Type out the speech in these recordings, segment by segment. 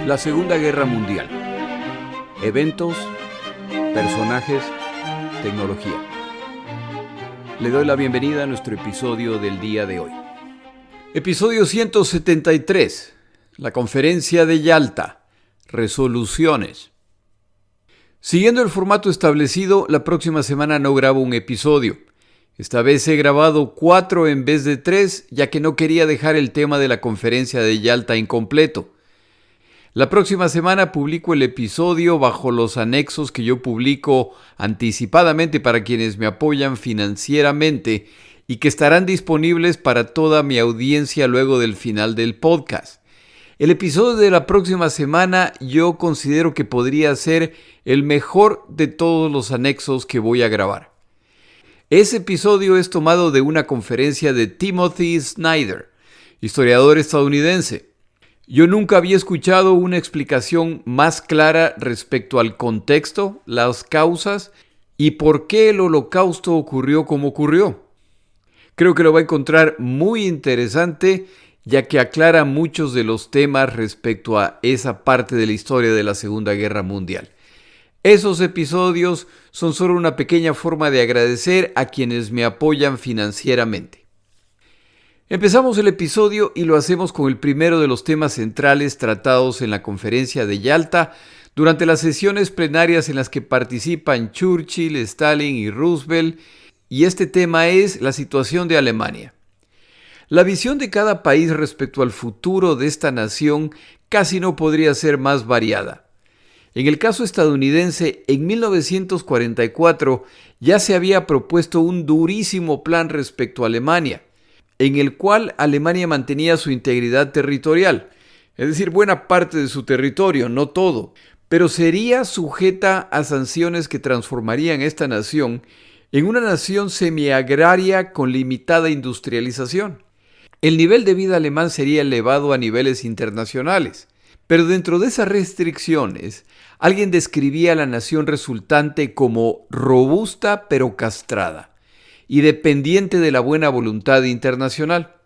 La Segunda Guerra Mundial. Eventos, personajes, tecnología. Le doy la bienvenida a nuestro episodio del día de hoy. Episodio 173. La Conferencia de Yalta. Resoluciones. Siguiendo el formato establecido, la próxima semana no grabo un episodio. Esta vez he grabado 4 en vez de 3, ya que no quería dejar el tema de la Conferencia de Yalta incompleto. La próxima semana publico el episodio bajo los anexos que yo publico anticipadamente para quienes me apoyan financieramente y que estarán disponibles para toda mi audiencia luego del final del podcast. El episodio de la próxima semana yo considero que podría ser el mejor de todos los anexos que voy a grabar. Ese episodio es tomado de una conferencia de Timothy Snyder, historiador estadounidense. Yo nunca había escuchado una explicación más clara respecto al contexto, las causas y por qué el Holocausto ocurrió como ocurrió. Creo que lo va a encontrar muy interesante, ya que aclara muchos de los temas respecto a esa parte de la historia de la Segunda Guerra Mundial. Esos episodios son solo una pequeña forma de agradecer a quienes me apoyan financieramente. Empezamos el episodio y lo hacemos con el primero de los temas centrales tratados en la Conferencia de Yalta durante las sesiones plenarias en las que participan Churchill, Stalin y Roosevelt, y este tema es la situación de Alemania. La visión de cada país respecto al futuro de esta nación casi no podría ser más variada. En el caso estadounidense, en 1944 ya se había propuesto un durísimo plan respecto a Alemania, en el cual Alemania mantenía su integridad territorial, es decir, buena parte de su territorio, no todo, pero sería sujeta a sanciones que transformarían esta nación en una nación semiagraria con limitada industrialización. El nivel de vida alemán sería elevado a niveles internacionales, pero dentro de esas restricciones, alguien describía a la nación resultante como robusta pero castrada y dependiente de la buena voluntad internacional.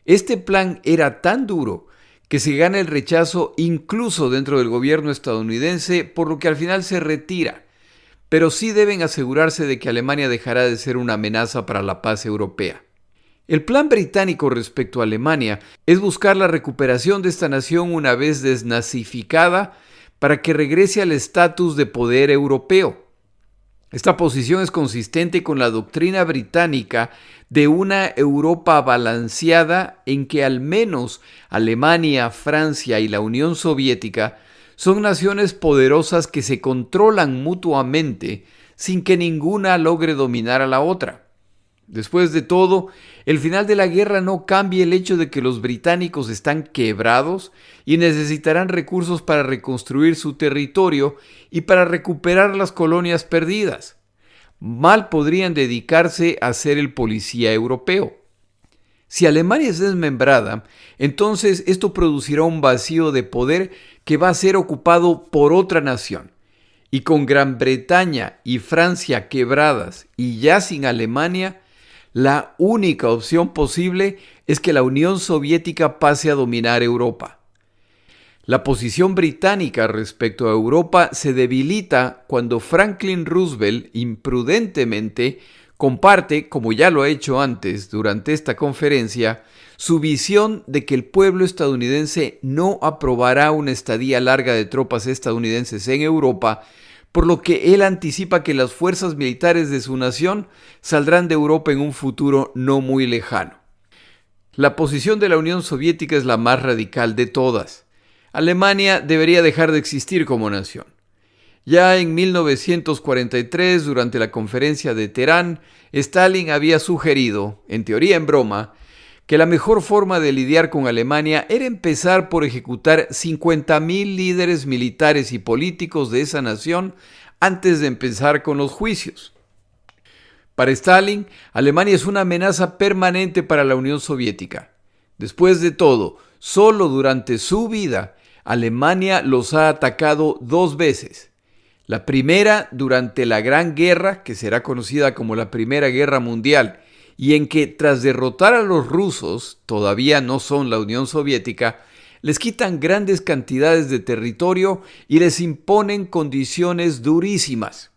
Este plan era tan duro que se gana el rechazo incluso dentro del gobierno estadounidense, por lo que al final se retira. Pero sí deben asegurarse de que Alemania dejará de ser una amenaza para la paz europea. El plan británico respecto a Alemania es buscar la recuperación de esta nación una vez desnazificada para que regrese al estatus de poder europeo. Esta posición es consistente con la doctrina británica de una Europa balanceada en que al menos Alemania, Francia y la Unión Soviética son naciones poderosas que se controlan mutuamente sin que ninguna logre dominar a la otra. Después de todo, el final de la guerra no cambia el hecho de que los británicos están quebrados y necesitarán recursos para reconstruir su territorio y para recuperar las colonias perdidas. Mal podrían dedicarse a ser el policía europeo. Si Alemania es desmembrada, entonces esto producirá un vacío de poder que va a ser ocupado por otra nación. Y con Gran Bretaña y Francia quebradas y ya sin Alemania, la única opción posible es que la Unión Soviética pase a dominar Europa. La posición británica respecto a Europa se debilita cuando Franklin Roosevelt imprudentemente comparte, como ya lo ha hecho antes durante esta conferencia, su visión de que el pueblo estadounidense no aprobará una estadía larga de tropas estadounidenses en Europa, por lo que él anticipa que las fuerzas militares de su nación saldrán de Europa en un futuro no muy lejano. La posición de la Unión Soviética es la más radical de todas. Alemania debería dejar de existir como nación. Ya en 1943, durante la conferencia de Teherán, Stalin había sugerido, en teoría en broma, que la mejor forma de lidiar con Alemania era empezar por ejecutar 50,000 líderes militares y políticos de esa nación antes de empezar con los juicios. Para Stalin, Alemania es una amenaza permanente para la Unión Soviética. Después de todo, solo durante su vida, Alemania los ha atacado 2 veces. La primera durante la Gran Guerra, que será conocida como la Primera Guerra Mundial, y en que tras derrotar a los rusos, todavía no son la Unión Soviética, Les quitan grandes cantidades de territorio y les imponen condiciones durísimas.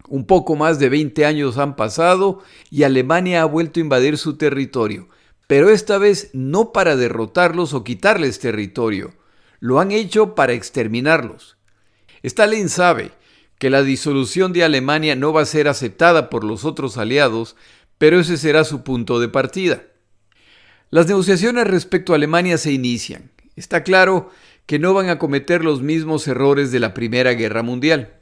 Un poco más de 20 años han pasado y Alemania ha vuelto a invadir su territorio, pero esta vez no para derrotarlos o quitarles territorio, lo han hecho para exterminarlos. Stalin sabe que la disolución de Alemania no va a ser aceptada por los otros aliados, pero ese será su punto de partida. Las negociaciones respecto a Alemania se inician. Está claro que no van a cometer los mismos errores de la Primera Guerra Mundial.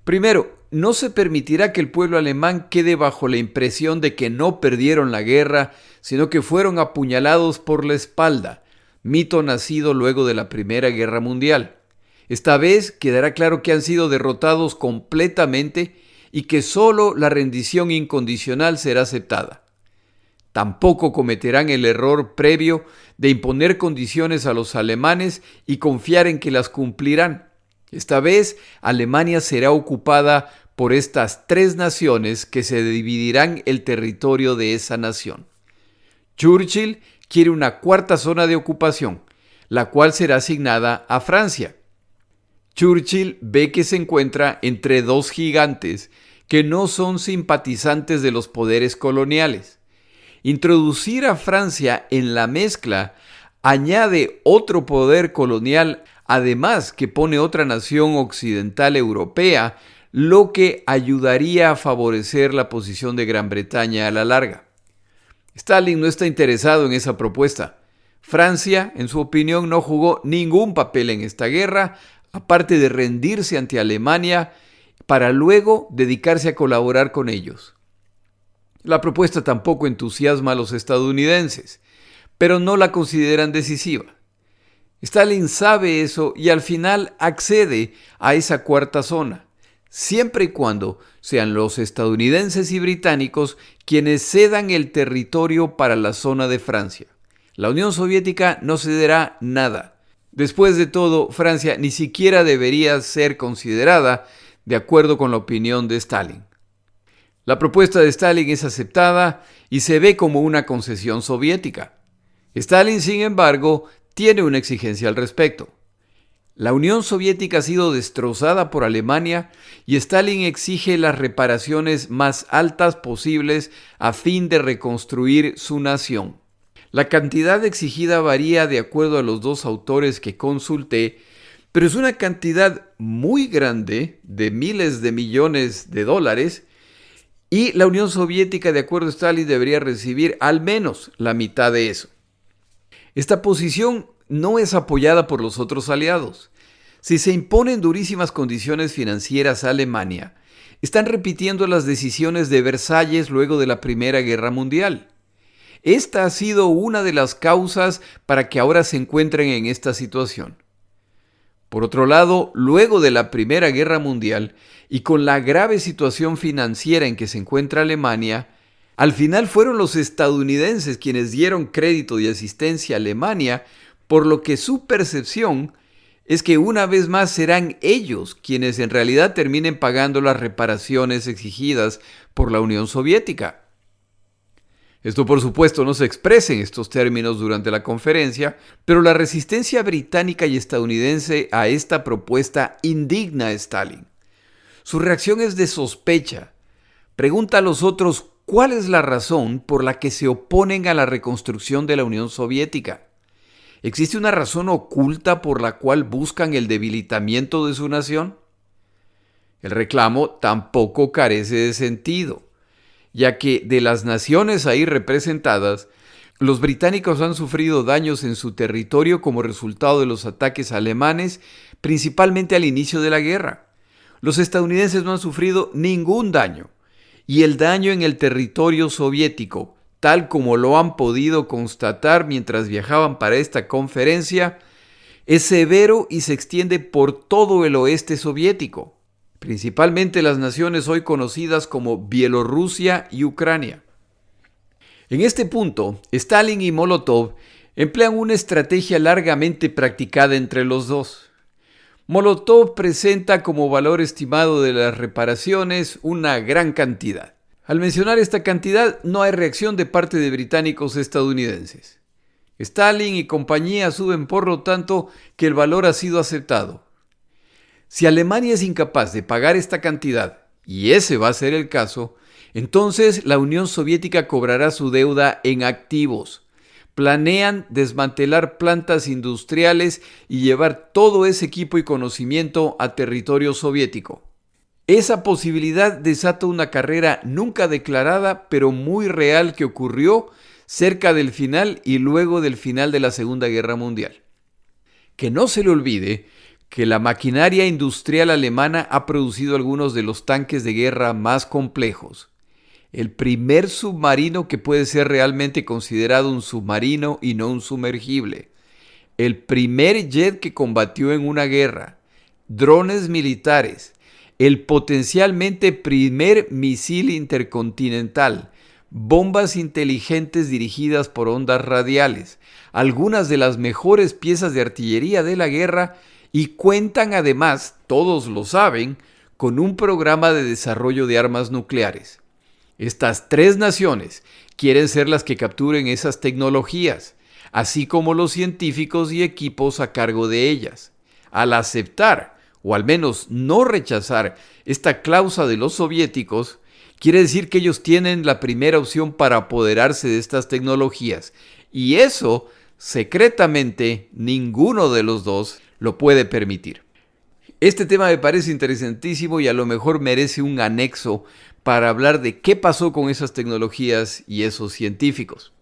Primero, no se permitirá que el pueblo alemán quede bajo la impresión de que no perdieron la guerra, sino que fueron apuñalados por la espalda, mito nacido luego de la Primera Guerra Mundial. Esta vez quedará claro que han sido derrotados completamente y que solo la rendición incondicional será aceptada. Tampoco cometerán el error previo de imponer condiciones a los alemanes y confiar en que las cumplirán. Esta vez, Alemania será ocupada por estas tres naciones que se dividirán el territorio de esa nación. Churchill quiere una cuarta zona de ocupación, la cual será asignada a Francia. Churchill ve que se encuentra entre dos gigantes que no son simpatizantes de los poderes coloniales. Introducir a Francia en la mezcla añade otro poder colonial, además que pone otra nación occidental europea, lo que ayudaría a favorecer la posición de Gran Bretaña a la larga. Stalin no está interesado en esa propuesta. Francia, en su opinión, no jugó ningún papel en esta guerra, aparte de rendirse ante Alemania para luego dedicarse a colaborar con ellos. La propuesta tampoco entusiasma a los estadounidenses, pero no la consideran decisiva. Stalin sabe eso y al final accede a esa cuarta zona, siempre y cuando sean los estadounidenses y británicos quienes cedan el territorio para la zona de Francia. La Unión Soviética no cederá nada. Después de todo, Francia ni siquiera debería ser considerada de acuerdo con la opinión de Stalin. La propuesta de Stalin es aceptada y se ve como una concesión soviética. Stalin, sin embargo, tiene una exigencia al respecto. La Unión Soviética ha sido destrozada por Alemania y Stalin exige las reparaciones más altas posibles a fin de reconstruir su nación. La cantidad exigida varía de acuerdo a los dos autores que consulté, pero es una cantidad muy grande de miles de millones de dólares y la Unión Soviética, de acuerdo a Stalin, debería recibir al menos la mitad de eso. Esta posición no es apoyada por los otros aliados. Si se imponen durísimas condiciones financieras a Alemania, están repitiendo las decisiones de Versalles luego de la Primera Guerra Mundial. Esta ha sido una de las causas para que ahora se encuentren en esta situación. Por otro lado, luego de la Primera Guerra Mundial y con la grave situación financiera en que se encuentra Alemania, al final fueron los estadounidenses quienes dieron crédito y asistencia a Alemania, por lo que su percepción es que una vez más serán ellos quienes en realidad terminen pagando las reparaciones exigidas por la Unión Soviética. Esto, por supuesto, no se expresa en estos términos durante la conferencia, pero la resistencia británica y estadounidense a esta propuesta indigna a Stalin. Su reacción es de sospecha. Pregunta a los otros cuál es la razón por la que se oponen a la reconstrucción de la Unión Soviética. ¿Existe una razón oculta por la cual buscan el debilitamiento de su nación? El reclamo tampoco carece de sentido, ya que de las naciones ahí representadas, los británicos han sufrido daños en su territorio como resultado de los ataques alemanes, principalmente al inicio de la guerra. Los estadounidenses no han sufrido ningún daño, y el daño en el territorio soviético, tal como lo han podido constatar mientras viajaban para esta conferencia, es severo y se extiende por todo el oeste soviético, principalmente las naciones hoy conocidas como Bielorrusia y Ucrania. En este punto, Stalin y Molotov emplean una estrategia largamente practicada entre los dos. Molotov presenta como valor estimado de las reparaciones una gran cantidad. Al mencionar esta cantidad, no hay reacción de parte de británicos estadounidenses. Stalin y compañía suben por lo tanto que el valor ha sido aceptado. Si Alemania es incapaz de pagar esta cantidad, y ese va a ser el caso, entonces la Unión Soviética cobrará su deuda en activos. Planean desmantelar plantas industriales y llevar todo ese equipo y conocimiento a territorio soviético. Esa posibilidad desata una carrera nunca declarada, pero muy real que ocurrió cerca del final y luego del final de la Segunda Guerra Mundial. Que no se le olvide que la maquinaria industrial alemana ha producido algunos de los tanques de guerra más complejos. El primer submarino que puede ser realmente considerado un submarino y no un sumergible. El primer jet que combatió en una guerra. Drones militares. El potencialmente primer misil intercontinental. Bombas inteligentes dirigidas por ondas radiales. Algunas de las mejores piezas de artillería de la guerra y cuentan además, todos lo saben, con un programa de desarrollo de armas nucleares. Estas tres naciones quieren ser las que capturen esas tecnologías, así como los científicos y equipos a cargo de ellas. Al aceptar, o al menos no rechazar, esta cláusula de los soviéticos, quiere decir que ellos tienen la primera opción para apoderarse de estas tecnologías. Y eso, secretamente, ninguno de los dos lo puede permitir. Este tema me parece interesantísimo y a lo mejor merece un anexo para hablar de qué pasó con esas tecnologías y esos científicos.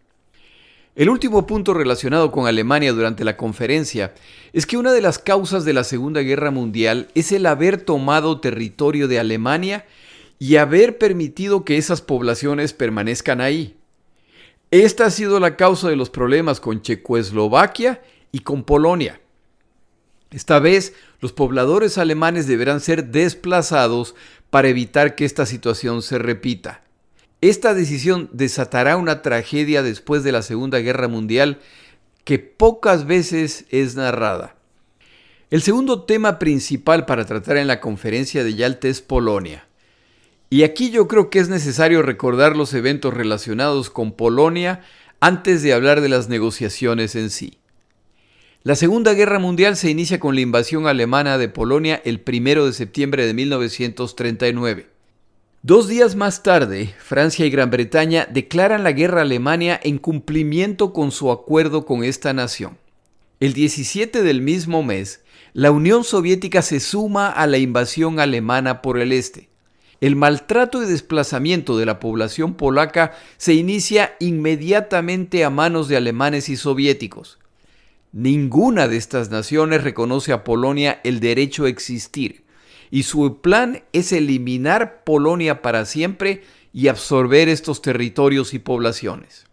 El último punto relacionado con Alemania durante la conferencia es que una de las causas de la Segunda Guerra Mundial es el haber tomado territorio de Alemania y haber permitido que esas poblaciones permanezcan ahí. Esta ha sido la causa de los problemas con Checoslovaquia y con Polonia. Esta vez, los pobladores alemanes deberán ser desplazados para evitar que esta situación se repita. Esta decisión desatará una tragedia después de la Segunda Guerra Mundial que pocas veces es narrada. El segundo tema principal para tratar en la conferencia de Yalta es Polonia. Y aquí yo creo que es necesario recordar los eventos relacionados con Polonia antes de hablar de las negociaciones en sí. La Segunda Guerra Mundial se inicia con la invasión alemana de Polonia el 1 de septiembre de 1939. 2 días más tarde, Francia y Gran Bretaña declaran la guerra a Alemania en cumplimiento con su acuerdo con esta nación. El 17 del mismo mes, la Unión Soviética se suma a la invasión alemana por el este. El maltrato y desplazamiento de la población polaca se inicia inmediatamente a manos de alemanes y soviéticos. Ninguna de estas naciones reconoce a Polonia el derecho a existir, y su plan es eliminar Polonia para siempre y absorber estos territorios y poblaciones.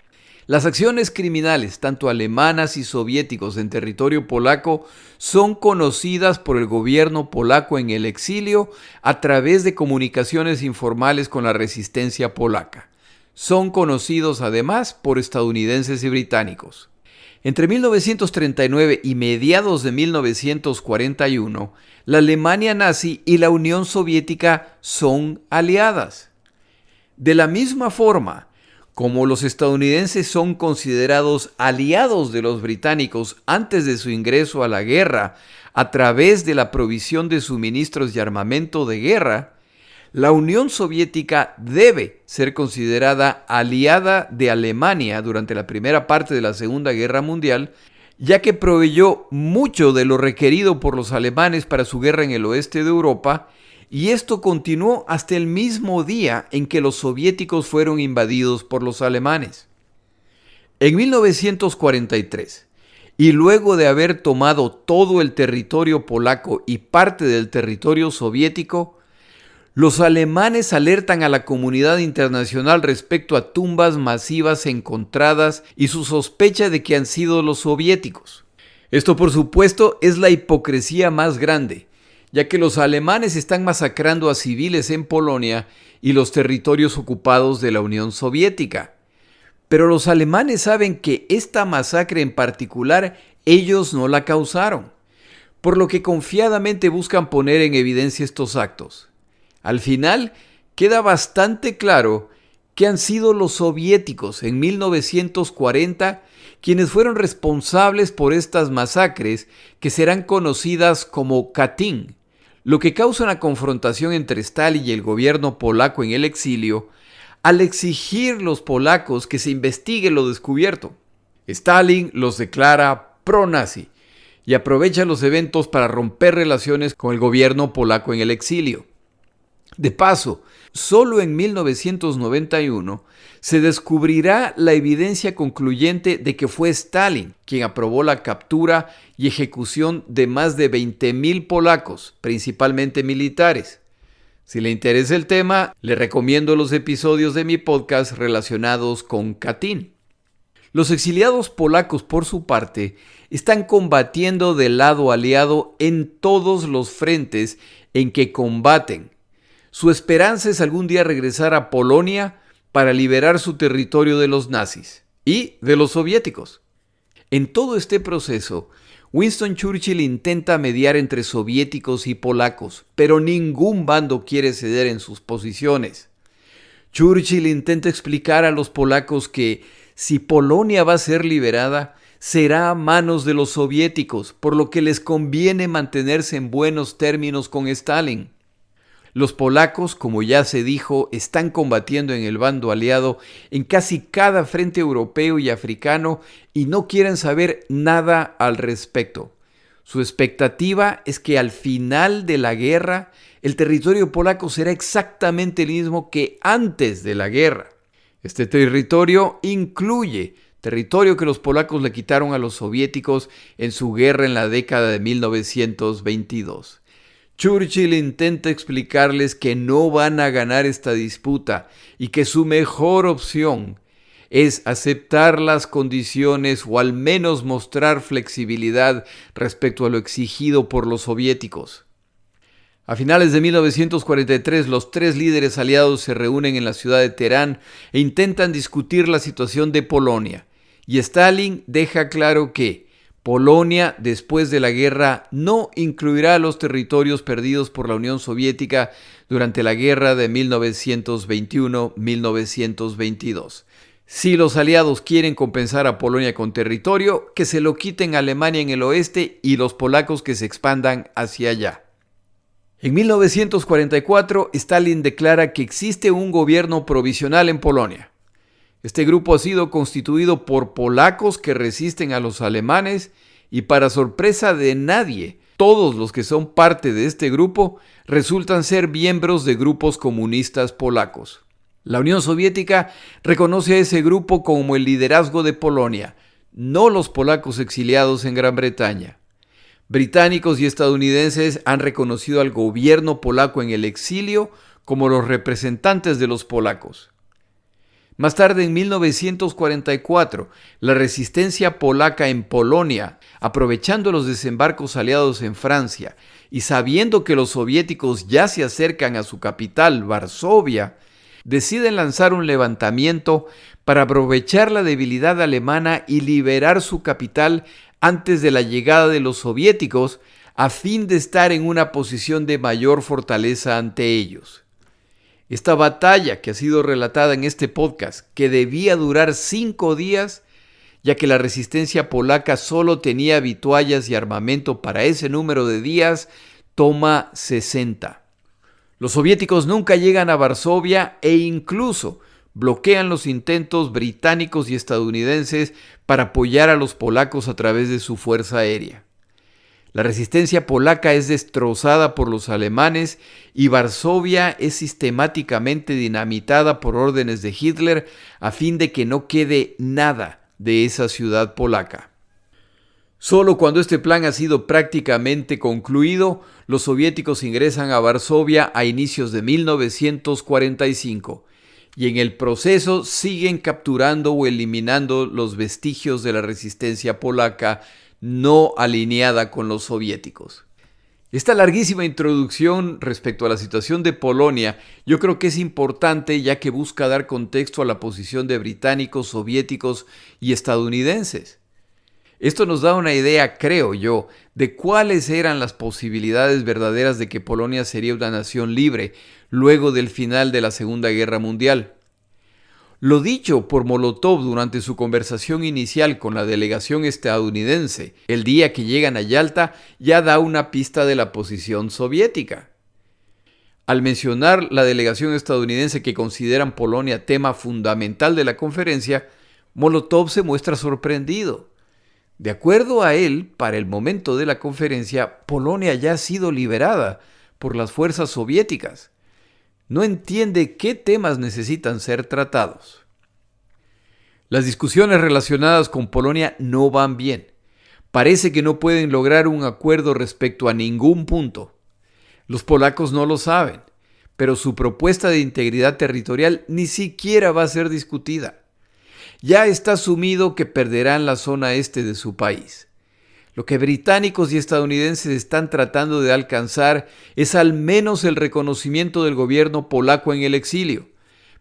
Las acciones criminales, tanto alemanas y soviéticos en territorio polaco, son conocidas por el gobierno polaco en el exilio a través de comunicaciones informales con la resistencia polaca. Son conocidos además por estadounidenses y británicos. Entre 1939 y mediados de 1941, la Alemania nazi y la Unión Soviética son aliadas. De la misma forma, como los estadounidenses son considerados aliados de los británicos antes de su ingreso a la guerra a través de la provisión de suministros y armamento de guerra, la Unión Soviética debe ser considerada aliada de Alemania durante la primera parte de la Segunda Guerra Mundial, ya que proveyó mucho de lo requerido por los alemanes para su guerra en el oeste de Europa, y esto continuó hasta el mismo día en que los soviéticos fueron invadidos por los alemanes. En 1943, y luego de haber tomado todo el territorio polaco y parte del territorio soviético, los alemanes alertan a la comunidad internacional respecto a tumbas masivas encontradas y su sospecha de que han sido los soviéticos. Esto, por supuesto, es la hipocresía más grande, ya que los alemanes están masacrando a civiles en Polonia y los territorios ocupados de la Unión Soviética. Pero los alemanes saben que esta masacre en particular ellos no la causaron, por lo que confiadamente buscan poner en evidencia estos actos. Al final, queda bastante claro que han sido los soviéticos en 1940 quienes fueron responsables por estas masacres que serán conocidas como Katyn, lo que causa una confrontación entre Stalin y el gobierno polaco en el exilio al exigir los polacos que se investigue lo descubierto. Stalin los declara pro-nazi y aprovecha los eventos para romper relaciones con el gobierno polaco en el exilio. De paso, solo en 1991 se descubrirá la evidencia concluyente de que fue Stalin quien aprobó la captura y ejecución de más de 20,000 polacos, principalmente militares. Si le interesa el tema, le recomiendo los episodios de mi podcast relacionados con Katyn. Los exiliados polacos, por su parte, están combatiendo del lado aliado en todos los frentes en que combaten. Su esperanza es algún día regresar a Polonia para liberar su territorio de los nazis y de los soviéticos. En todo este proceso, Winston Churchill intenta mediar entre soviéticos y polacos, pero ningún bando quiere ceder en sus posiciones. Churchill intenta explicar a los polacos que si Polonia va a ser liberada, será a manos de los soviéticos, por lo que les conviene mantenerse en buenos términos con Stalin. Los polacos, como ya se dijo, están combatiendo en el bando aliado en casi cada frente europeo y africano y no quieren saber nada al respecto. Su expectativa es que al final de la guerra, el territorio polaco será exactamente el mismo que antes de la guerra. Este territorio incluye territorio que los polacos le quitaron a los soviéticos en su guerra en la década de 1922. Churchill intenta explicarles que no van a ganar esta disputa y que su mejor opción es aceptar las condiciones o al menos mostrar flexibilidad respecto a lo exigido por los soviéticos. A finales de 1943, los tres líderes aliados se reúnen en la ciudad de Teherán e intentan discutir la situación de Polonia. Y Stalin deja claro que Polonia, después de la guerra, no incluirá los territorios perdidos por la Unión Soviética durante la guerra de 1921-1922. Si los aliados quieren compensar a Polonia con territorio, que se lo quiten a Alemania en el oeste y los polacos que se expandan hacia allá. En 1944, Stalin declara que existe un gobierno provisional en Polonia. Este grupo ha sido constituido por polacos que resisten a los alemanes y, para sorpresa de nadie, todos los que son parte de este grupo resultan ser miembros de grupos comunistas polacos. La Unión Soviética reconoce a ese grupo como el liderazgo de Polonia, no los polacos exiliados en Gran Bretaña. Británicos y estadounidenses han reconocido al gobierno polaco en el exilio como los representantes de los polacos. Más tarde, en 1944, la resistencia polaca en Polonia, aprovechando los desembarcos aliados en Francia y sabiendo que los soviéticos ya se acercan a su capital, Varsovia, deciden lanzar un levantamiento para aprovechar la debilidad alemana y liberar su capital antes de la llegada de los soviéticos, a fin de estar en una posición de mayor fortaleza ante ellos. Esta batalla, que ha sido relatada en este podcast, que debía durar 5 días, ya que la resistencia polaca solo tenía vituallas y armamento para ese número de días, toma 60. Los soviéticos nunca llegan a Varsovia e incluso bloquean los intentos británicos y estadounidenses para apoyar a los polacos a través de su fuerza aérea. La resistencia polaca es destrozada por los alemanes y Varsovia es sistemáticamente dinamitada por órdenes de Hitler a fin de que no quede nada de esa ciudad polaca. Solo cuando este plan ha sido prácticamente concluido, los soviéticos ingresan a Varsovia a inicios de 1945 y en el proceso siguen capturando o eliminando los vestigios de la resistencia polaca no alineada con los soviéticos. Esta larguísima introducción respecto a la situación de Polonia yo creo que es importante, ya que busca dar contexto a la posición de británicos, soviéticos y estadounidenses. Esto nos da una idea, creo yo, de cuáles eran las posibilidades verdaderas de que Polonia sería una nación libre luego del final de la Segunda Guerra Mundial. Lo dicho por Molotov durante su conversación inicial con la delegación estadounidense el día que llegan a Yalta ya da una pista de la posición soviética. Al mencionar la delegación estadounidense que consideran Polonia tema fundamental de la conferencia, Molotov se muestra sorprendido. De acuerdo a él, para el momento de la conferencia, Polonia ya ha sido liberada por las fuerzas soviéticas. No entiende qué temas necesitan ser tratados. Las discusiones relacionadas con Polonia no van bien. Parece que no pueden lograr un acuerdo respecto a ningún punto. Los polacos no lo saben, pero su propuesta de integridad territorial ni siquiera va a ser discutida. Ya está asumido que perderán la zona este de su país. Lo que británicos y estadounidenses están tratando de alcanzar es al menos el reconocimiento del gobierno polaco en el exilio,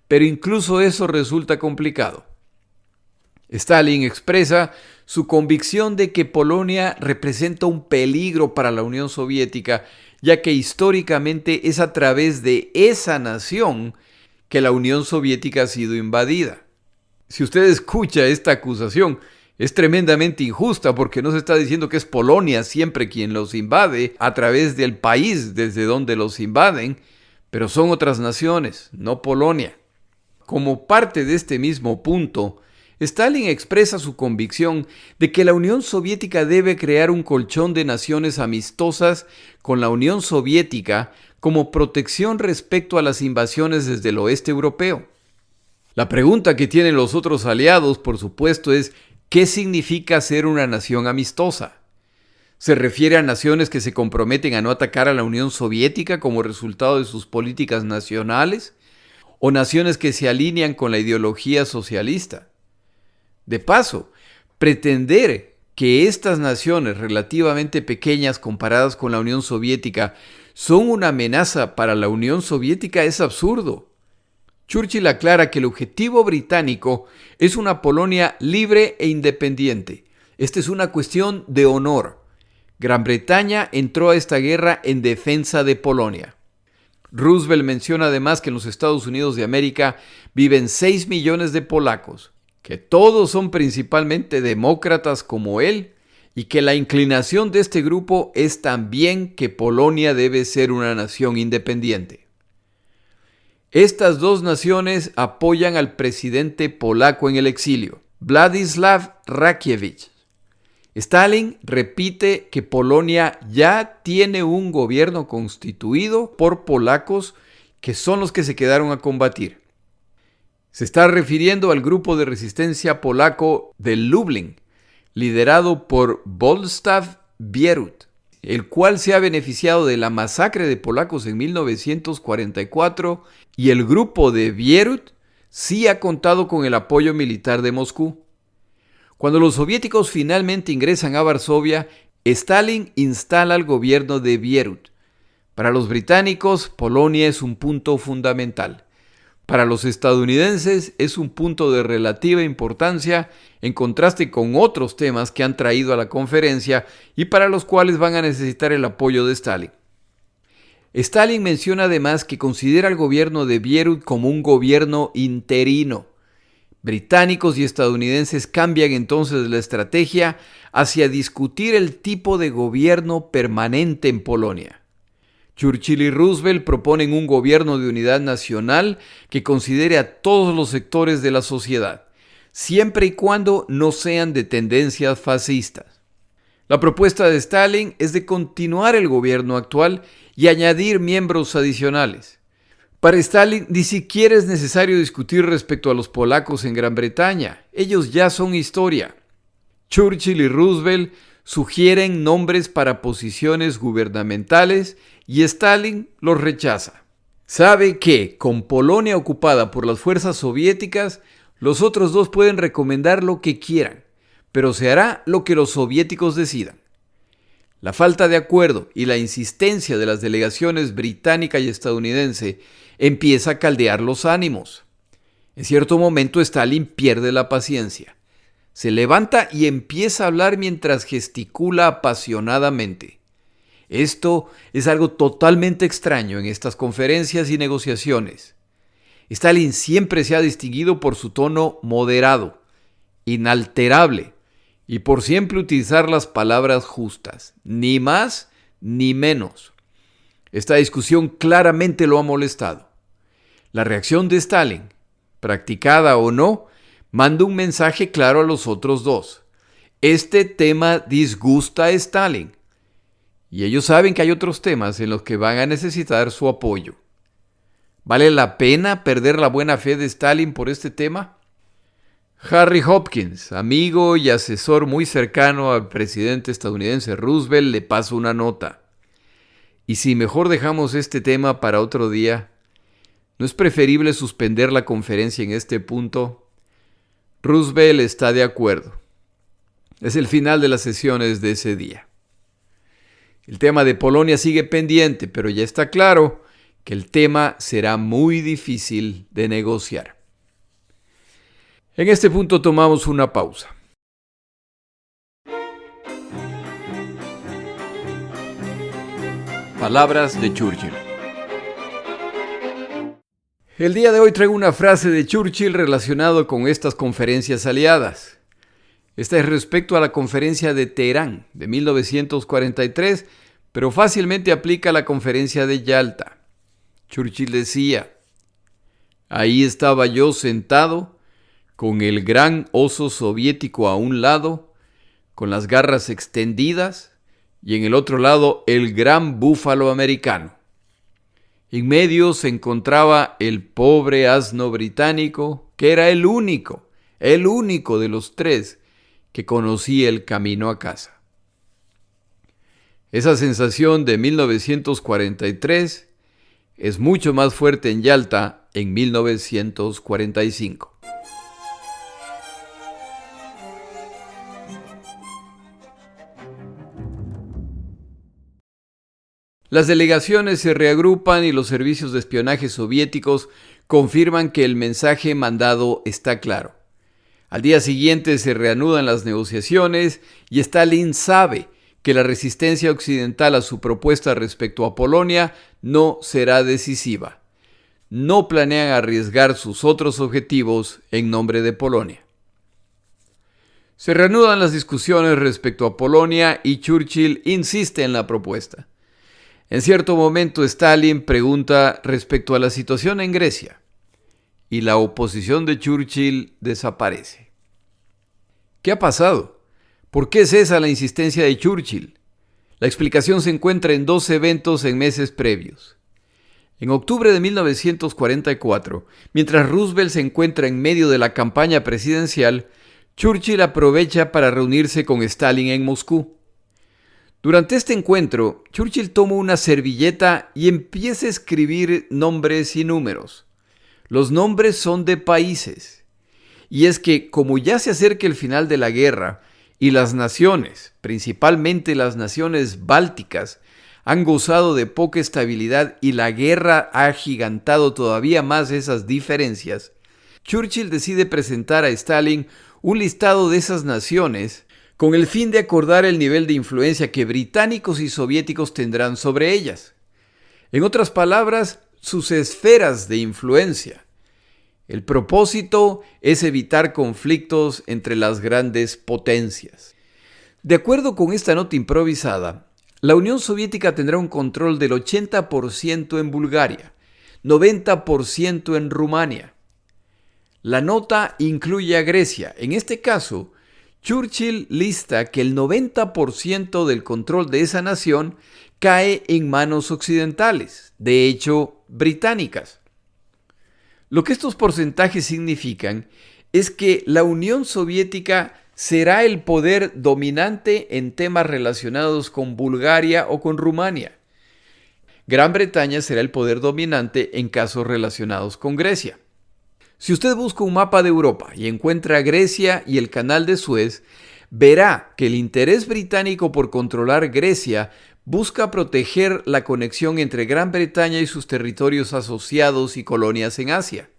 pero incluso eso resulta complicado. Stalin expresa su convicción de que Polonia representa un peligro para la Unión Soviética, ya que históricamente es a través de esa nación que la Unión Soviética ha sido invadida. Si usted escucha esta acusación, es tremendamente injusta porque no se está diciendo que es Polonia siempre quien los invade a través del país desde donde los invaden, pero son otras naciones, no Polonia. Como parte de este mismo punto, Stalin expresa su convicción de que la Unión Soviética debe crear un colchón de naciones amistosas con la Unión Soviética como protección respecto a las invasiones desde el oeste europeo. La pregunta que tienen los otros aliados, por supuesto, es ¿qué significa ser una nación amistosa? ¿Se refiere a naciones que se comprometen a no atacar a la Unión Soviética como resultado de sus políticas nacionales? ¿O naciones que se alinean con la ideología socialista? De paso, pretender que estas naciones relativamente pequeñas comparadas con la Unión Soviética son una amenaza para la Unión Soviética es absurdo. Churchill aclara que el objetivo británico es una Polonia libre e independiente. Esta es una cuestión de honor. Gran Bretaña entró a esta guerra en defensa de Polonia. Roosevelt menciona además que en los Estados Unidos de América viven 6 millones de polacos, que todos son principalmente demócratas como él, y que la inclinación de este grupo es también que Polonia debe ser una nación independiente. Estas dos naciones apoyan al presidente polaco en el exilio, Władysław Rakiewicz. Stalin repite que Polonia ya tiene un gobierno constituido por polacos que son los que se quedaron a combatir. Se está refiriendo al grupo de resistencia polaco de Lublin, liderado por Bolesław Bierut, el cual se ha beneficiado de la masacre de polacos en 1944, y el grupo de Bierut sí ha contado con el apoyo militar de Moscú. Cuando los soviéticos finalmente ingresan a Varsovia, Stalin instala el gobierno de Bierut. Para los británicos, Polonia es un punto fundamental. Para los estadounidenses es un punto de relativa importancia en contraste con otros temas que han traído a la conferencia y para los cuales van a necesitar el apoyo de Stalin. Stalin menciona además que considera al gobierno de Bierut como un gobierno interino. Británicos y estadounidenses cambian entonces la estrategia hacia discutir el tipo de gobierno permanente en Polonia. Churchill y Roosevelt proponen un gobierno de unidad nacional que considere a todos los sectores de la sociedad, siempre y cuando no sean de tendencias fascistas. La propuesta de Stalin es de continuar el gobierno actual y añadir miembros adicionales. Para Stalin ni siquiera es necesario discutir respecto a los polacos en Gran Bretaña, ellos ya son historia. Churchill y Roosevelt sugieren nombres para posiciones gubernamentales y Stalin los rechaza. Sabe que, con Polonia ocupada por las fuerzas soviéticas, los otros dos pueden recomendar lo que quieran, pero se hará lo que los soviéticos decidan. La falta de acuerdo y la insistencia de las delegaciones británica y estadounidense empieza a caldear los ánimos. En cierto momento Stalin pierde la paciencia. Se levanta y empieza a hablar mientras gesticula apasionadamente. Esto es algo totalmente extraño en estas conferencias y negociaciones. Stalin siempre se ha distinguido por su tono moderado, inalterable, y por siempre utilizar las palabras justas, ni más ni menos. Esta discusión claramente lo ha molestado. La reacción de Stalin, practicada o no, manda un mensaje claro a los otros dos. Este tema disgusta a Stalin, y ellos saben que hay otros temas en los que van a necesitar su apoyo. ¿Vale la pena perder la buena fe de Stalin por este tema? Harry Hopkins, amigo y asesor muy cercano al presidente estadounidense Roosevelt, le pasa una nota. ¿Y si mejor dejamos este tema para otro día? ¿No es preferible suspender la conferencia en este punto? Roosevelt está de acuerdo. Es el final de las sesiones de ese día. El tema de Polonia sigue pendiente, pero ya está claro que el tema será muy difícil de negociar. En este punto tomamos una pausa. Palabras de Churchill. El día de hoy traigo una frase de Churchill relacionado con estas conferencias aliadas. Esta es respecto a la conferencia de Teherán de 1943, pero fácilmente aplica a la conferencia de Yalta. Churchill decía: ahí estaba yo sentado, con el gran oso soviético a un lado, con las garras extendidas, y en el otro lado el gran búfalo americano. En medio se encontraba el pobre asno británico, que era el único de los tres que conocía el camino a casa. Esa sensación de 1943 es mucho más fuerte en Yalta en 1945. Las delegaciones se reagrupan y los servicios de espionaje soviéticos confirman que el mensaje mandado está claro. Al día siguiente se reanudan las negociaciones y Stalin sabe que la resistencia occidental a su propuesta respecto a Polonia no será decisiva. No planean arriesgar sus otros objetivos en nombre de Polonia. Se reanudan las discusiones respecto a Polonia y Churchill insiste en la propuesta. En cierto momento Stalin pregunta respecto a la situación en Grecia y la oposición de Churchill desaparece. ¿Qué ha pasado? ¿Por qué cesa la insistencia de Churchill? La explicación se encuentra en dos eventos en meses previos. En octubre de 1944, mientras Roosevelt se encuentra en medio de la campaña presidencial, Churchill aprovecha para reunirse con Stalin en Moscú. Durante este encuentro, Churchill toma una servilleta y empieza a escribir nombres y números. Los nombres son de países. Y es que, como ya se acerca el final de la guerra y las naciones, principalmente las naciones bálticas, han gozado de poca estabilidad y la guerra ha agigantado todavía más esas diferencias, Churchill decide presentar a Stalin un listado de esas naciones con el fin de acordar el nivel de influencia que británicos y soviéticos tendrán sobre ellas. En otras palabras, sus esferas de influencia. El propósito es evitar conflictos entre las grandes potencias. De acuerdo con esta nota improvisada, la Unión Soviética tendrá un control del 80% en Bulgaria, 90% en Rumania. La nota incluye a Grecia. En este caso, Churchill lista que el 90% del control de esa nación cae en manos occidentales, de hecho, británicas. Lo que estos porcentajes significan es que la Unión Soviética será el poder dominante en temas relacionados con Bulgaria o con Rumania. Gran Bretaña será el poder dominante en casos relacionados con Grecia. Si usted busca un mapa de Europa y encuentra Grecia y el Canal de Suez, verá que el interés británico por controlar Grecia busca proteger la conexión entre Gran Bretaña y sus territorios asociados y colonias en Asia.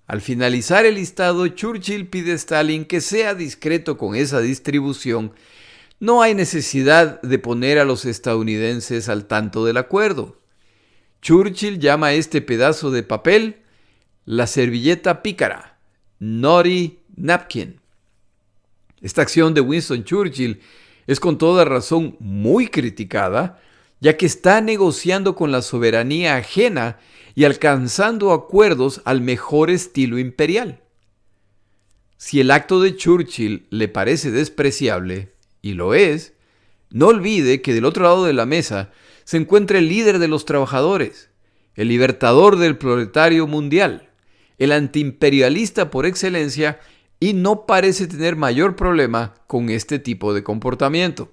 Al finalizar el listado, Churchill pide a Stalin que sea discreto con esa distribución. No hay necesidad de poner a los estadounidenses al tanto del acuerdo. Churchill llama a este pedazo de papel la servilleta pícara, Naughty Napkin. Esta acción de Winston Churchill es con toda razón muy criticada, ya que está negociando con la soberanía ajena y alcanzando acuerdos al mejor estilo imperial. Si el acto de Churchill le parece despreciable, y lo es, no olvide que del otro lado de la mesa se encuentra el líder de los trabajadores, el libertador del proletario mundial, el antiimperialista por excelencia, y no parece tener mayor problema con este tipo de comportamiento.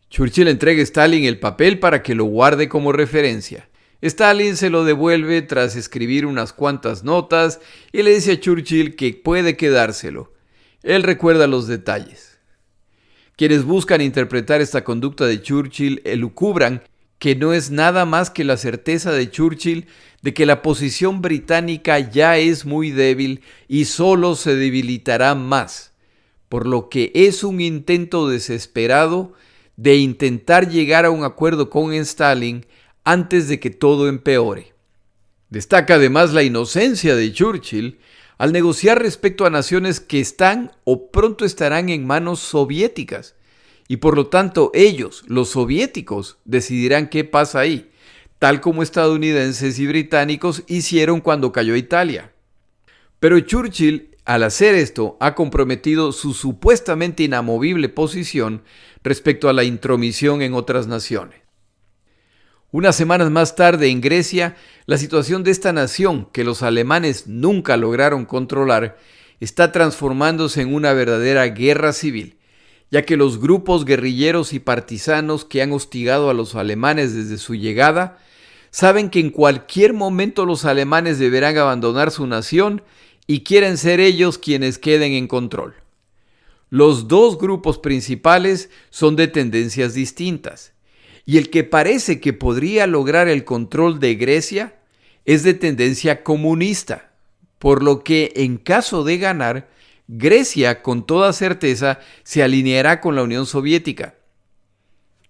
Churchill entrega a Stalin el papel para que lo guarde como referencia. Stalin se lo devuelve tras escribir unas cuantas notas y le dice a Churchill que puede quedárselo. Él recuerda los detalles. Quienes buscan interpretar esta conducta de Churchill elucubran que no es nada más que la certeza de Churchill de que la posición británica ya es muy débil y solo se debilitará más, por lo que es un intento desesperado de intentar llegar a un acuerdo con Stalin antes de que todo empeore. Destaca además la inocencia de Churchill al negociar respecto a naciones que están o pronto estarán en manos soviéticas, y por lo tanto ellos, los soviéticos, decidirán qué pasa ahí, tal como estadounidenses y británicos hicieron cuando cayó Italia. Pero Churchill, al hacer esto, ha comprometido su supuestamente inamovible posición respecto a la intromisión en otras naciones. Unas semanas más tarde, en Grecia, la situación de esta nación, que los alemanes nunca lograron controlar, está transformándose en una verdadera guerra civil, ya que los grupos guerrilleros y partisanos que han hostigado a los alemanes desde su llegada saben que en cualquier momento los alemanes deberán abandonar su nación y quieren ser ellos quienes queden en control. Los dos grupos principales son de tendencias distintas, y el que parece que podría lograr el control de Grecia es de tendencia comunista, por lo que en caso de ganar, Grecia con toda certeza se alineará con la Unión Soviética.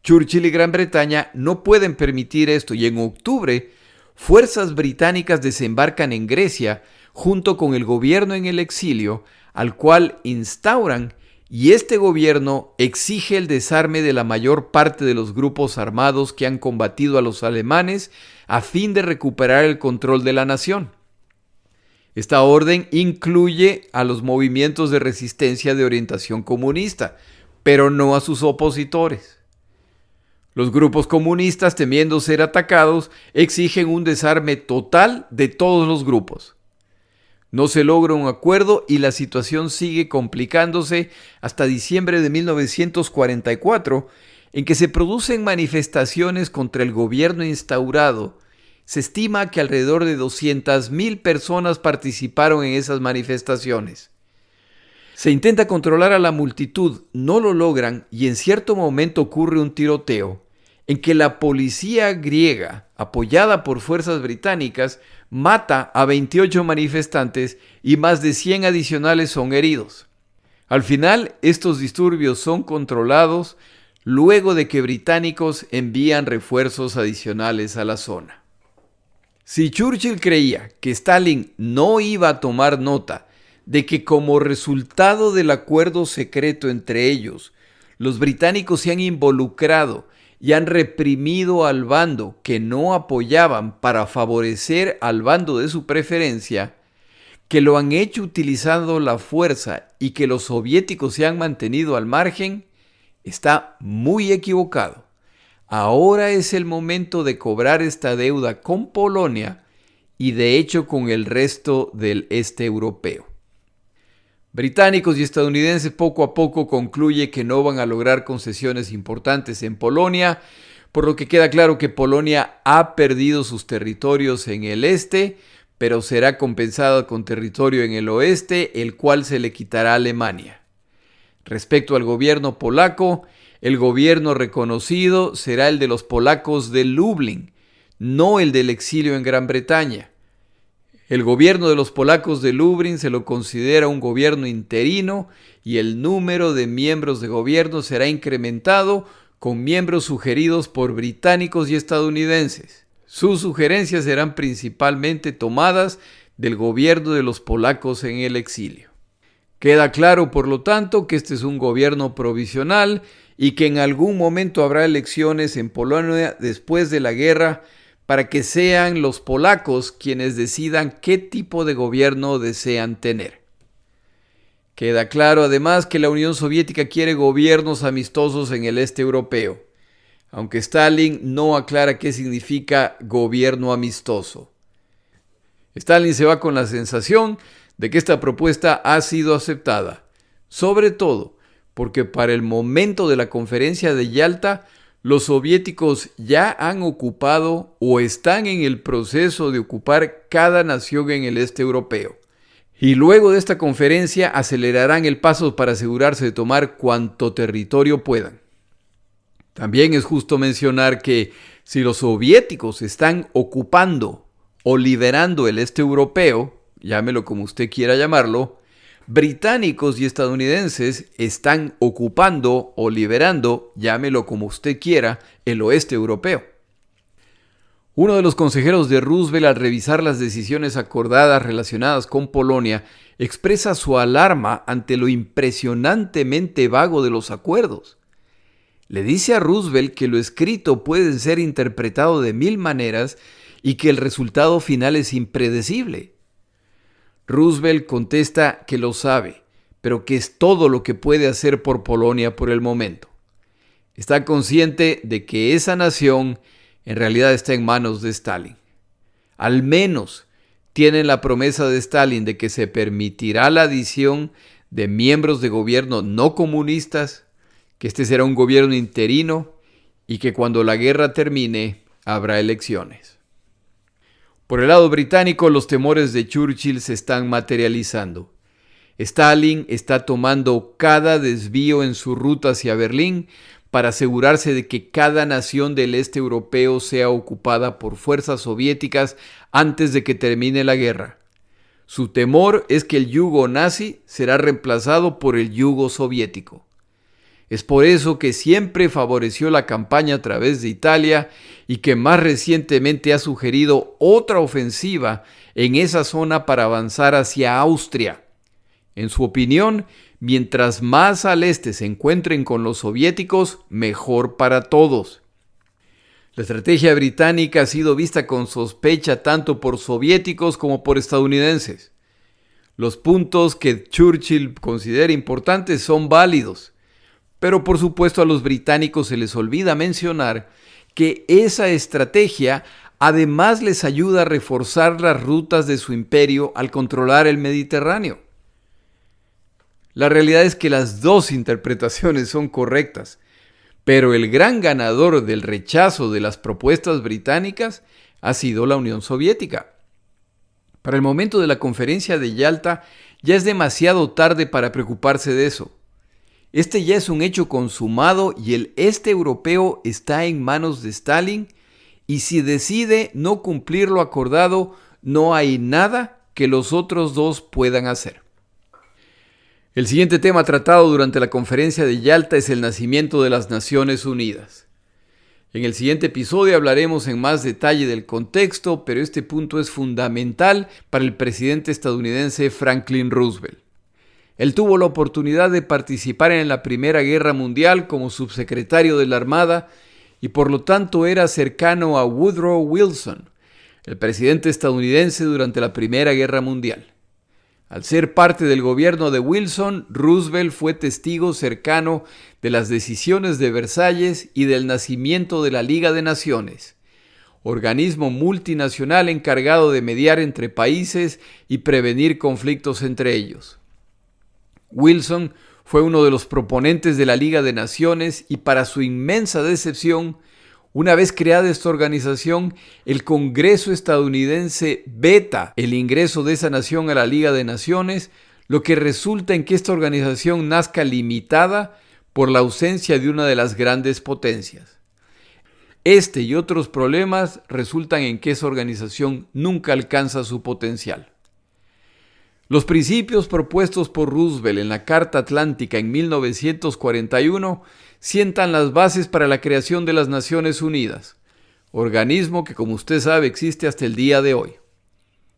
Churchill y Gran Bretaña no pueden permitir esto y en octubre, fuerzas británicas desembarcan en Grecia junto con el gobierno en el exilio, al cual instauran, y este gobierno exige el desarme de la mayor parte de los grupos armados que han combatido a los alemanes a fin de recuperar el control de la nación. Esta orden incluye a los movimientos de resistencia de orientación comunista, pero no a sus opositores. Los grupos comunistas, temiendo ser atacados, exigen un desarme total de todos los grupos. No se logra un acuerdo y la situación sigue complicándose hasta diciembre de 1944, en que se producen manifestaciones contra el gobierno instaurado. Se estima que alrededor de 200,000 personas participaron en esas manifestaciones. Se intenta controlar a la multitud, no lo logran y en cierto momento ocurre un tiroteo en que la policía griega, apoyada por fuerzas británicas, mata a 28 manifestantes y más de 100 adicionales son heridos. Al final, estos disturbios son controlados luego de que británicos envían refuerzos adicionales a la zona. Si Churchill creía que Stalin no iba a tomar nota de que como resultado del acuerdo secreto entre ellos, los británicos se han involucrado y han reprimido al bando que no apoyaban para favorecer al bando de su preferencia, que lo han hecho utilizando la fuerza y que los soviéticos se han mantenido al margen, está muy equivocado. Ahora es el momento de cobrar esta deuda con Polonia y de hecho con el resto del este europeo. Británicos y estadounidenses poco a poco concluyen que no van a lograr concesiones importantes en Polonia, por lo que queda claro que Polonia ha perdido sus territorios en el este, pero será compensada con territorio en el oeste, el cual se le quitará a Alemania. Respecto al gobierno polaco, el gobierno reconocido será el de los polacos de Lublin, no el del exilio en Gran Bretaña. El gobierno de los polacos de Lublin se lo considera un gobierno interino y el número de miembros de gobierno será incrementado con miembros sugeridos por británicos y estadounidenses. Sus sugerencias serán principalmente tomadas del gobierno de los polacos en el exilio. Queda claro, por lo tanto, que este es un gobierno provisional y que en algún momento habrá elecciones en Polonia después de la guerra para que sean los polacos quienes decidan qué tipo de gobierno desean tener. Queda claro además que la Unión Soviética quiere gobiernos amistosos en el este europeo, aunque Stalin no aclara qué significa gobierno amistoso. Stalin se va con la sensación de que esta propuesta ha sido aceptada, sobre todo porque para el momento de la conferencia de Yalta, los soviéticos ya han ocupado o están en el proceso de ocupar cada nación en el este europeo. Y luego de esta conferencia acelerarán el paso para asegurarse de tomar cuanto territorio puedan. También es justo mencionar que si los soviéticos están ocupando o liberando el este europeo, llámelo como usted quiera llamarlo, británicos y estadounidenses están ocupando o liberando, llámelo como usted quiera, el oeste europeo. Uno de los consejeros de Roosevelt, al revisar las decisiones acordadas relacionadas con Polonia, expresa su alarma ante lo impresionantemente vago de los acuerdos. Le dice a Roosevelt que lo escrito puede ser interpretado de 1000 maneras y que el resultado final es impredecible. Roosevelt contesta que lo sabe, pero que es todo lo que puede hacer por Polonia por el momento. Está consciente de que esa nación en realidad está en manos de Stalin. Al menos tienen la promesa de Stalin de que se permitirá la adición de miembros de gobierno no comunistas, que este será un gobierno interino y que cuando la guerra termine habrá elecciones. Por el lado británico, los temores de Churchill se están materializando. Stalin está tomando cada desvío en su ruta hacia Berlín para asegurarse de que cada nación del este europeo sea ocupada por fuerzas soviéticas antes de que termine la guerra. Su temor es que el yugo nazi será reemplazado por el yugo soviético. Es por eso que siempre favoreció la campaña a través de Italia y que más recientemente ha sugerido otra ofensiva en esa zona para avanzar hacia Austria. En su opinión, mientras más al este se encuentren con los soviéticos, mejor para todos. La estrategia británica ha sido vista con sospecha tanto por soviéticos como por estadounidenses. Los puntos que Churchill considera importantes son válidos. Pero por supuesto a los británicos se les olvida mencionar que esa estrategia además les ayuda a reforzar las rutas de su imperio al controlar el Mediterráneo. La realidad es que las dos interpretaciones son correctas, pero el gran ganador del rechazo de las propuestas británicas ha sido la Unión Soviética. Para el momento de la conferencia de Yalta ya es demasiado tarde para preocuparse de eso. Este ya es un hecho consumado y el este europeo está en manos de Stalin y si decide no cumplir lo acordado, no hay nada que los otros dos puedan hacer. El siguiente tema tratado durante la conferencia de Yalta es el nacimiento de las Naciones Unidas. En el siguiente episodio hablaremos en más detalle del contexto, pero este punto es fundamental para el presidente estadounidense Franklin Roosevelt. Él tuvo la oportunidad de participar en la Primera Guerra Mundial como subsecretario de la Armada y por lo tanto era cercano a Woodrow Wilson, el presidente estadounidense durante la Primera Guerra Mundial. Al ser parte del gobierno de Wilson, Roosevelt fue testigo cercano de las decisiones de Versalles y del nacimiento de la Liga de Naciones, organismo multinacional encargado de mediar entre países y prevenir conflictos entre ellos. Wilson fue uno de los proponentes de la Liga de Naciones y para su inmensa decepción, una vez creada esta organización, el Congreso estadounidense veta el ingreso de esa nación a la Liga de Naciones, lo que resulta en que esta organización nazca limitada por la ausencia de una de las grandes potencias. Este y otros problemas resultan en que esa organización nunca alcanza su potencial. Los principios propuestos por Roosevelt en la Carta Atlántica en 1941 sientan las bases para la creación de las Naciones Unidas, organismo que, como usted sabe, existe hasta el día de hoy.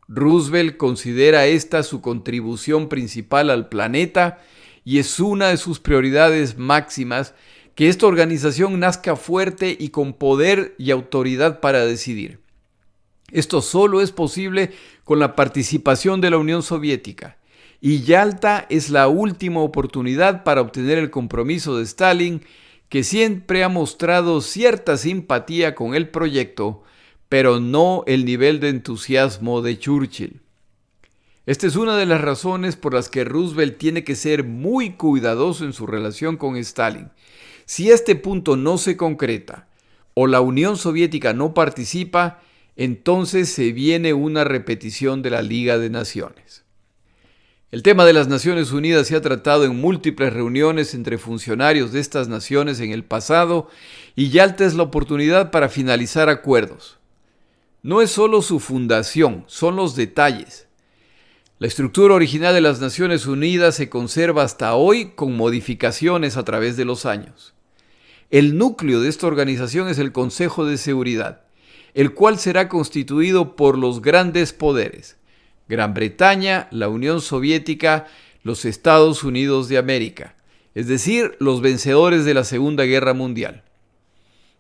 Roosevelt considera esta su contribución principal al planeta y es una de sus prioridades máximas que esta organización nazca fuerte y con poder y autoridad para decidir. Esto solo es posible con la participación de la Unión Soviética, y Yalta es la última oportunidad para obtener el compromiso de Stalin, que siempre ha mostrado cierta simpatía con el proyecto, pero no el nivel de entusiasmo de Churchill. Esta es una de las razones por las que Roosevelt tiene que ser muy cuidadoso en su relación con Stalin. Si este punto no se concreta o la Unión Soviética no participa, entonces se viene una repetición de la Liga de Naciones. El tema de las Naciones Unidas se ha tratado en múltiples reuniones entre funcionarios de estas naciones en el pasado y Yalta es la oportunidad para finalizar acuerdos. No es solo su fundación, son los detalles. La estructura original de las Naciones Unidas se conserva hasta hoy con modificaciones a través de los años. El núcleo de esta organización es el Consejo de Seguridad, el cual será constituido por los grandes poderes: Gran Bretaña, la Unión Soviética, los Estados Unidos de América, es decir, los vencedores de la Segunda Guerra Mundial.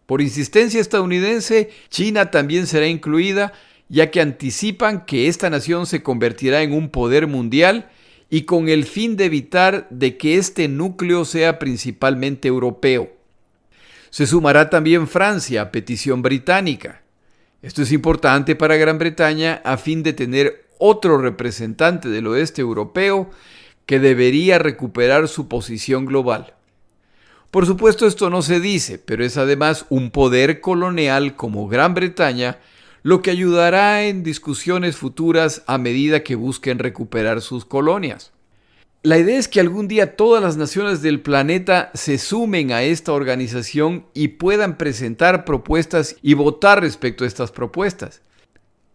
Por insistencia estadounidense, China también será incluida, ya que anticipan que esta nación se convertirá en un poder mundial y con el fin de evitar de que este núcleo sea principalmente europeo. Se sumará también Francia a petición británica. Esto es importante para Gran Bretaña a fin de tener otro representante del oeste europeo que debería recuperar su posición global. Por supuesto, esto no se dice, pero es además un poder colonial como Gran Bretaña, lo que ayudará en discusiones futuras a medida que busquen recuperar sus colonias. La idea es que algún día todas las naciones del planeta se sumen a esta organización y puedan presentar propuestas y votar respecto a estas propuestas.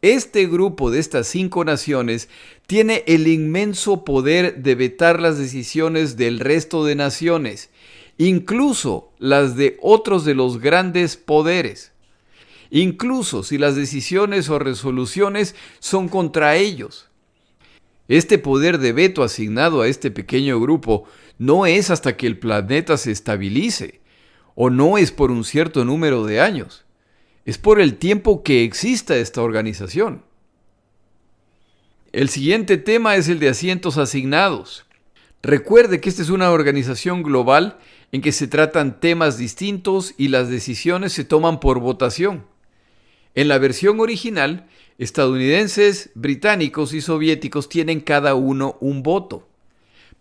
Este grupo de estas 5 naciones tiene el inmenso poder de vetar las decisiones del resto de naciones, incluso las de otros de los grandes poderes, incluso si las decisiones o resoluciones son contra ellos. Este poder de veto asignado a este pequeño grupo no es hasta que el planeta se estabilice, o no es por un cierto número de años, es por el tiempo que exista esta organización. El siguiente tema es el de asientos asignados. Recuerde que esta es una organización global en que se tratan temas distintos y las decisiones se toman por votación. En la versión original, estadounidenses, británicos y soviéticos tienen cada uno un voto.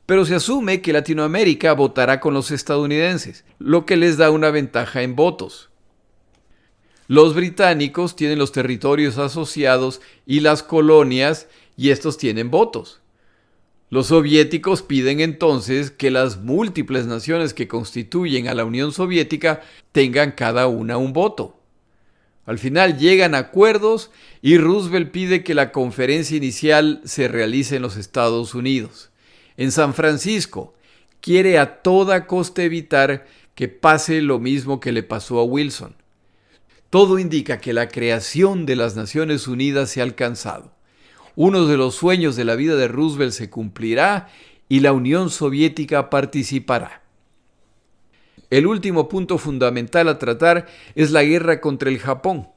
Pero se asume que Latinoamérica votará con los estadounidenses, lo que les da una ventaja en votos. Los británicos tienen los territorios asociados y las colonias, y estos tienen votos. Los soviéticos piden entonces que las múltiples naciones que constituyen a la Unión Soviética tengan cada una un voto. Al final llegan a acuerdos y Roosevelt pide que la conferencia inicial se realice en los Estados Unidos. En San Francisco, quiere a toda costa evitar que pase lo mismo que le pasó a Wilson. Todo indica que la creación de las Naciones Unidas se ha alcanzado. Uno de los sueños de la vida de Roosevelt se cumplirá y la Unión Soviética participará. El último punto fundamental a tratar es la guerra contra el Japón.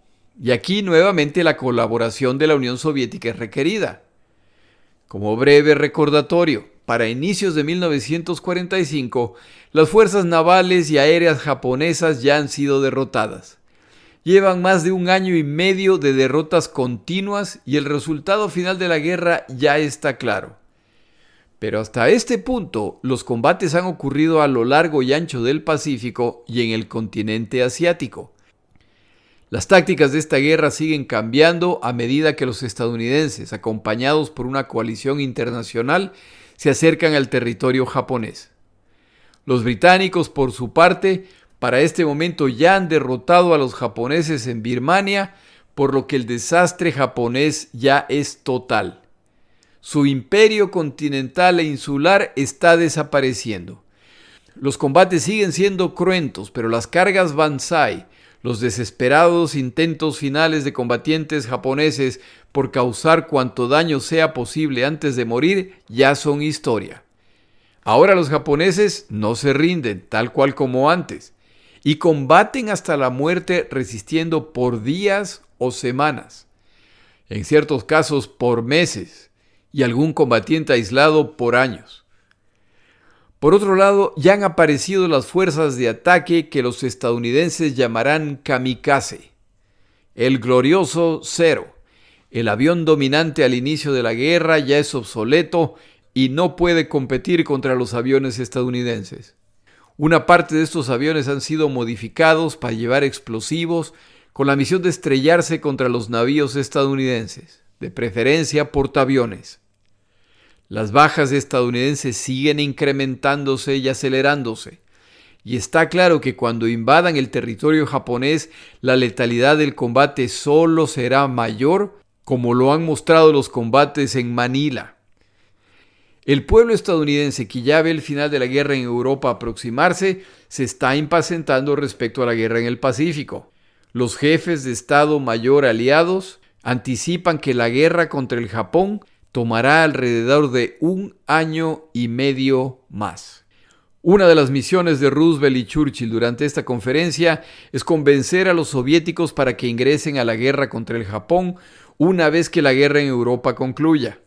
Y aquí nuevamente la colaboración de la Unión Soviética es requerida. Como breve recordatorio, para inicios de 1945, las fuerzas navales y aéreas japonesas ya han sido derrotadas. Llevan más de 1 año y medio de derrotas continuas y el resultado final de la guerra ya está claro. Pero hasta este punto, los combates han ocurrido a lo largo y ancho del Pacífico y en el continente asiático. Las tácticas de esta guerra siguen cambiando a medida que los estadounidenses, acompañados por una coalición internacional, se acercan al territorio japonés. Los británicos, por su parte, para este momento ya han derrotado a los japoneses en Birmania, por lo que el desastre japonés ya es total. Su imperio continental e insular está desapareciendo. Los combates siguen siendo cruentos, pero las cargas Banzai, Los desesperados intentos finales de combatientes japoneses por causar cuanto daño sea posible antes de morir ya son historia. Ahora los japoneses no se rinden, tal cual como antes, y combaten hasta la muerte resistiendo por días o semanas, en ciertos casos por meses, y algún combatiente aislado por años. Por otro lado, ya han aparecido las fuerzas de ataque que los estadounidenses llamarán kamikaze. El glorioso Zero, el avión dominante al inicio de la guerra, ya es obsoleto y no puede competir contra los aviones estadounidenses. Una parte de estos aviones han sido modificados para llevar explosivos con la misión de estrellarse contra los navíos estadounidenses, de preferencia portaaviones. Las bajas estadounidenses siguen incrementándose y acelerándose, y está claro que cuando invadan el territorio japonés, la letalidad del combate solo será mayor, como lo han mostrado los combates en Manila. El pueblo estadounidense, que ya ve el final de la guerra en Europa aproximarse, se está impacientando respecto a la guerra en el Pacífico. Los jefes de Estado Mayor aliados anticipan que la guerra contra el Japón tomará alrededor de 1 año y medio más. Una de las misiones de Roosevelt y Churchill durante esta conferencia es convencer a los soviéticos para que ingresen a la guerra contra el Japón una vez que la guerra en Europa concluya,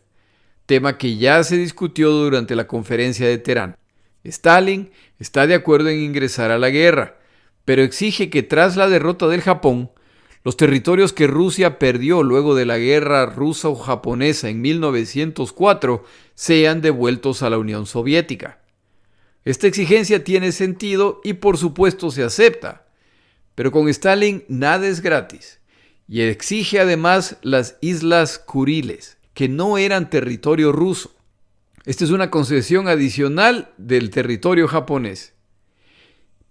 tema que ya se discutió durante la conferencia de Teherán. Stalin está de acuerdo en ingresar a la guerra, pero exige que tras la derrota del Japón, los territorios que Rusia perdió luego de la guerra ruso-japonesa en 1904 sean devueltos a la Unión Soviética. Esta exigencia tiene sentido y por supuesto se acepta, pero con Stalin nada es gratis, y exige además las Islas Kuriles, que no eran territorio ruso. Esta es una concesión adicional del territorio japonés.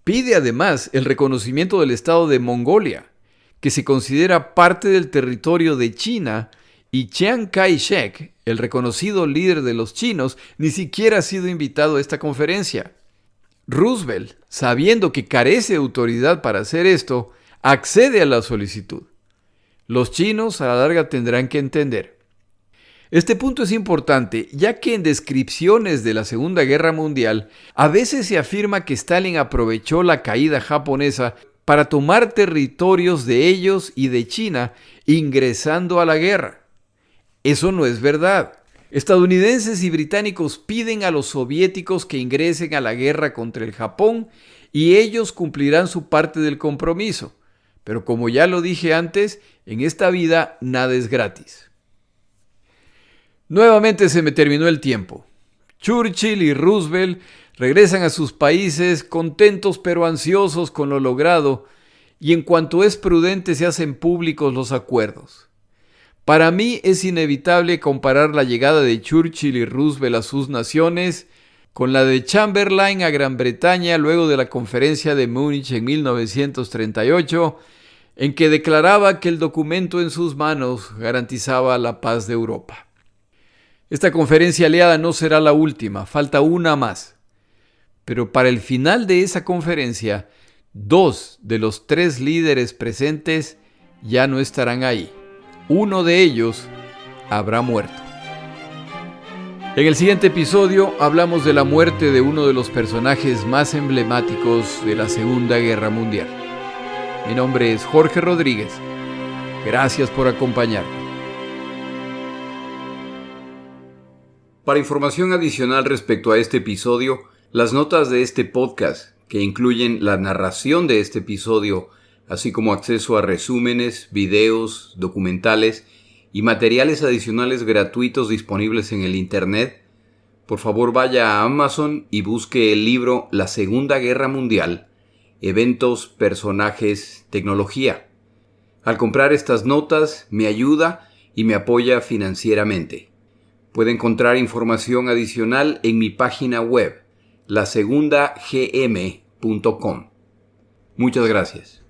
Pide además el reconocimiento del Estado de Mongolia, que se considera parte del territorio de China, y Chiang Kai-shek, el reconocido líder de los chinos, ni siquiera ha sido invitado a esta conferencia. Roosevelt, sabiendo que carece de autoridad para hacer esto, accede a la solicitud. Los chinos a la larga tendrán que entender. Este punto es importante, ya que en descripciones de la Segunda Guerra Mundial, a veces se afirma que Stalin aprovechó la caída japonesa para tomar territorios de ellos y de China, ingresando a la guerra. Eso no es verdad. Estadounidenses y británicos piden a los soviéticos que ingresen a la guerra contra el Japón y ellos cumplirán su parte del compromiso. Pero como ya lo dije antes, en esta vida nada es gratis. Nuevamente se me terminó el tiempo. Churchill y Roosevelt regresan a sus países contentos pero ansiosos con lo logrado, y en cuanto es prudente se hacen públicos los acuerdos. Para mí es inevitable comparar la llegada de Churchill y Roosevelt a sus naciones con la de Chamberlain a Gran Bretaña luego de la conferencia de Múnich en 1938, en que declaraba que el documento en sus manos garantizaba la paz de Europa. Esta conferencia aliada no será la última, falta una más. Pero para el final de esa conferencia, 2 de los 3 líderes presentes ya no estarán ahí. Uno de ellos habrá muerto. En el siguiente episodio hablamos de la muerte de uno de los personajes más emblemáticos de la Segunda Guerra Mundial. Mi nombre es Jorge Rodríguez. Gracias por acompañarme. Para información adicional respecto a este episodio, las notas de este podcast, que incluyen la narración de este episodio, así como acceso a resúmenes, videos, documentales y materiales adicionales gratuitos disponibles en el Internet, por favor vaya a Amazon y busque el libro La Segunda Guerra Mundial, Eventos, Personajes, Tecnología. Al comprar estas notas, me ayuda y me apoya financieramente. Puede encontrar información adicional en mi página web, lasegundagm.com. Muchas gracias.